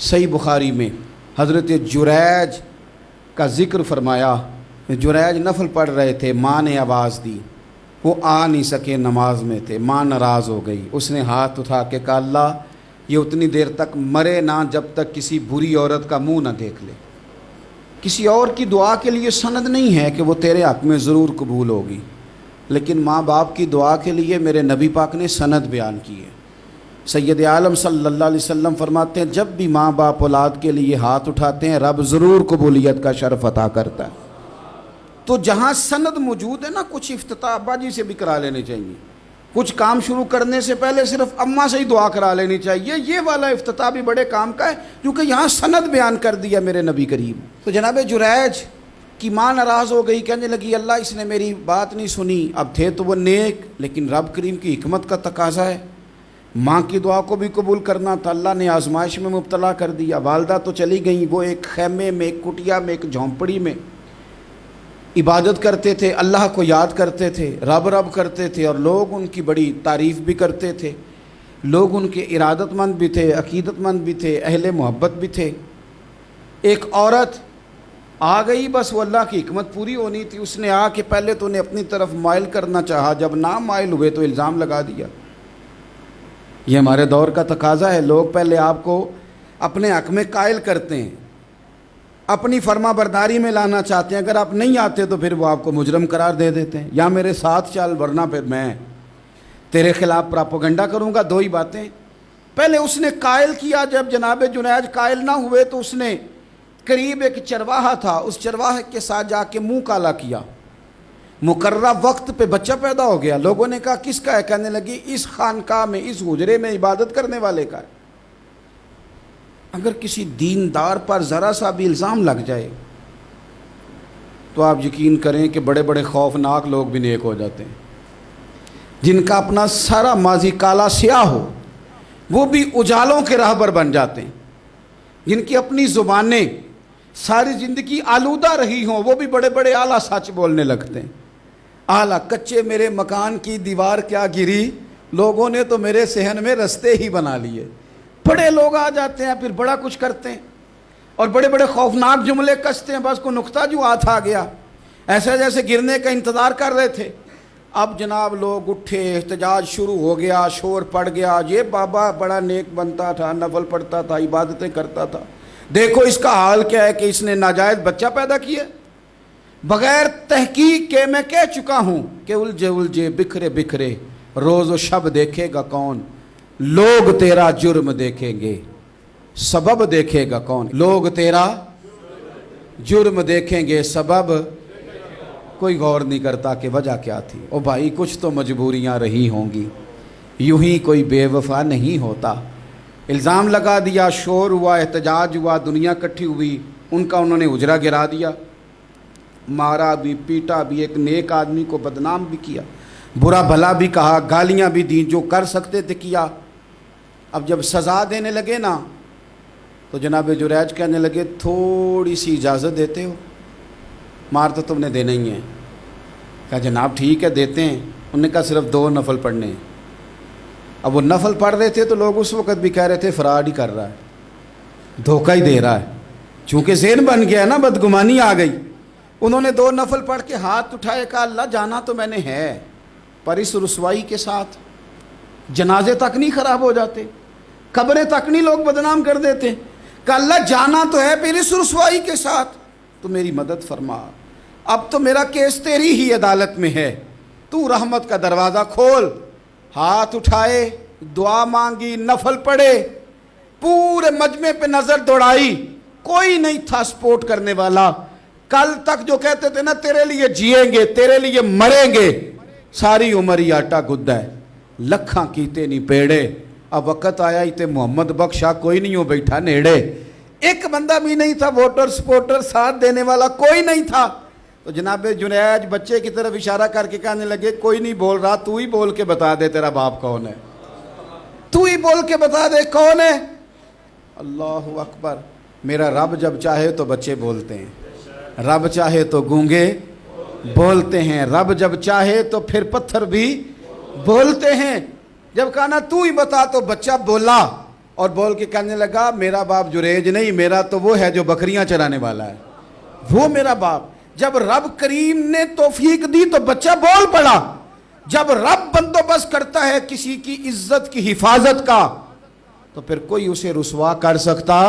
صحیح بخاری میں حضرت جریج کا ذکر فرمایا. جریج نفل پڑھ رہے تھے، ماں نے آواز دی، وہ آ نہیں سکے، نماز میں تھے، ماں ناراض ہو گئی. اس نے ہاتھ اٹھا کے کہا اللہ یہ اتنی دیر تک مرے نہ جب تک کسی بری عورت کا منہ نہ دیکھ لے. کسی اور کی دعا کے لیے سند نہیں ہے کہ وہ تیرے حق میں ضرور قبول ہوگی، لیکن ماں باپ کی دعا کے لیے میرے نبی پاک نے سند بیان کی ہے. سید عالم صلی اللہ علیہ وسلم فرماتے ہیں جب بھی ماں باپ اولاد کے لیے ہاتھ اٹھاتے ہیں رب ضرور قبولیت کا شرف عطا کرتا ہے. تو جہاں سند موجود ہے نا، کچھ افتتاح ابا جی سے بھی کرا لینے چاہیے، کچھ کام شروع کرنے سے پہلے صرف اماں سے ہی دعا کرا لینی چاہیے. یہ والا افتتاح بھی بڑے کام کا ہے کیونکہ یہاں سند بیان کر دیا میرے نبی کریم. تو جناب جریج کی ماں ناراض ہو گئی، کہنے لگی اللہ اس نے میری بات نہیں سنی. اب تھے تو وہ نیک، لیکن رب کریم کی حکمت کا تقاضا ہے، ماں کی دعا کو بھی قبول کرنا تھا. اللہ نے آزمائش میں مبتلا کر دیا. والدہ تو چلی گئیں، وہ ایک خیمے میں، ایک کٹیا میں، ایک جھونپڑی میں عبادت کرتے تھے، اللہ کو یاد کرتے تھے، رب رب کرتے تھے، اور لوگ ان کی بڑی تعریف بھی کرتے تھے. لوگ ان کے ارادت مند بھی تھے، عقیدت مند بھی تھے، اہل محبت بھی تھے. ایک عورت آ گئی، بس وہ اللہ کی حکمت پوری ہونی تھی. اس نے آ کے پہلے تو انہیں اپنی طرف مائل کرنا چاہا، جب نہ مائل ہوئے تو الزام لگا دیا. یہ ہمارے دور کا تقاضا ہے، لوگ پہلے آپ کو اپنے حق میں قائل کرتے ہیں، اپنی فرما برداری میں لانا چاہتے ہیں. اگر آپ نہیں آتے تو پھر وہ آپ کو مجرم قرار دے دیتے ہیں، یا میرے ساتھ چل ورنہ پھر میں تیرے خلاف پراپوگنڈا کروں گا. دو ہی باتیں. پہلے اس نے قائل کیا، جب جناب جنید قائل نہ ہوئے تو اس نے قریب ایک چرواہا تھا، اس چرواہے کے ساتھ جا کے منہ کالا کیا. مقررہ وقت پہ بچہ پیدا ہو گیا. لوگوں نے کہا کس کا ہے؟ کہنے لگی اس خانقاہ میں، اس حجرے میں عبادت کرنے والے کا ہے. اگر کسی دیندار پر ذرا سا بھی الزام لگ جائے تو آپ یقین کریں کہ بڑے بڑے خوفناک لوگ بھی نیک ہو جاتے ہیں. جن کا اپنا سارا ماضی کالا سیاہ ہو وہ بھی اجالوں کے راہبر بن جاتے ہیں. جن کی اپنی زبانیں ساری زندگی آلودہ رہی ہوں وہ بھی بڑے بڑے اعلیٰ سچ بولنے لگتے ہیں. اعلیٰ کچے میرے مکان کی دیوار کیا گری، لوگوں نے تو میرے صحن میں رستے ہی بنا لیے. بڑے لوگ آ جاتے ہیں پھر بڑا کچھ کرتے ہیں اور بڑے بڑے خوفناک جملے کستے ہیں. بس کو نقطہ جو ہاتھ آ گیا، ایسے جیسے گرنے کا انتظار کر رہے تھے. اب جناب لوگ اٹھے، احتجاج شروع ہو گیا، شور پڑ گیا. یہ بابا بڑا نیک بنتا تھا، نفل پڑھتا تھا، عبادتیں کرتا تھا، دیکھو اس کا حال کیا ہے کہ اس نے ناجائز بچہ پیدا کیا. بغیر تحقیق کے میں کہہ چکا ہوں کہ الجھے الجھے بکھرے بکھرے روز و شب دیکھے گا کون. لوگ تیرا جرم دیکھیں گے، سبب دیکھے گا کون. لوگ تیرا جرم دیکھیں گے، سبب کوئی غور نہیں کرتا کہ وجہ کیا تھی. او بھائی کچھ تو مجبوریاں رہی ہوں گی، یوں ہی کوئی بے وفا نہیں ہوتا. الزام لگا دیا، شور ہوا، احتجاج ہوا، دنیا کٹھی ہوئی. ان کا انہوں نے اجرا گرا دیا، مارا بھی، پیٹا بھی، ایک نیک آدمی کو بدنام بھی کیا، برا بھلا بھی کہا، گالیاں بھی دیں، جو کر سکتے تھے کیا. اب جب سزا دینے لگے نا تو جناب جریج کہنے لگے تھوڑی سی اجازت دیتے ہو، مار تو تم نے دینا ہی ہے. کہا جناب ٹھیک ہے دیتے ہیں. انہوں نے کہا صرف 2 نفل پڑھنے ہیں. اب وہ نفل پڑھ رہے تھے تو لوگ اس وقت بھی کہہ رہے تھے فراڈ ہی کر رہا ہے، دھوکہ ہی دے رہا ہے. چونکہ ذہن بن گیا نا، بدگمانی آ گئی. انہوں نے 2 نفل پڑھ کے ہاتھ اٹھائے، کہا اللہ جانا تو میں نے ہے، پر اس رسوائی کے ساتھ جنازے تک نہیں خراب ہو جاتے، قبریں تک نہیں لوگ بدنام کر دیتے. کہ اللہ جانا تو ہے پھر اس رسوائی کے ساتھ، تو میری مدد فرما. اب تو میرا کیس تیری ہی عدالت میں ہے، تو رحمت کا دروازہ کھول. ہاتھ اٹھائے، دعا مانگی، نفل پڑھے، پورے مجمع پہ نظر دوڑائی، کوئی نہیں تھا سپورٹ کرنے والا. کل تک جو کہتے تھے نا تیرے لیے جیئیں گے، تیرے لیے مریں گے، ساری عمر ہی آٹا گدھا ہے، لکھاں کیتے نہیں پیڑے. اب وقت آیا ہی تے محمد بخشا کوئی نہیں ہو بیٹھا نیڑے. ایک بندہ بھی نہیں تھا، ووٹر سپورٹر ساتھ دینے والا کوئی نہیں تھا. تو جناب جنید بچے کی طرف اشارہ کر کے کہنے لگے کوئی نہیں بول رہا، تو ہی بول کے بتا دے تیرا باپ کون ہے، تو ہی بول کے بتا دے کون ہے. اللہ اکبر. میرا رب جب چاہے تو بچے بولتے ہیں، رب چاہے تو گونگے بولتے ہیں، رب جب چاہے تو پھر پتھر بھی بولتے ہیں. جب کہا نا تو ہی بتا تو بچہ بولا. اور بول کے کہنے لگا میرا باپ جریج نہیں، میرا تو وہ ہے جو بکریاں چرانے والا ہے، وہ میرا باپ۔ جب رب کریم نے توفیق دی تو بچہ بول پڑا۔ جب رب بندوبست کرتا ہے کسی کی عزت کی حفاظت کا تو پھر کوئی اسے رسوا کر سکتا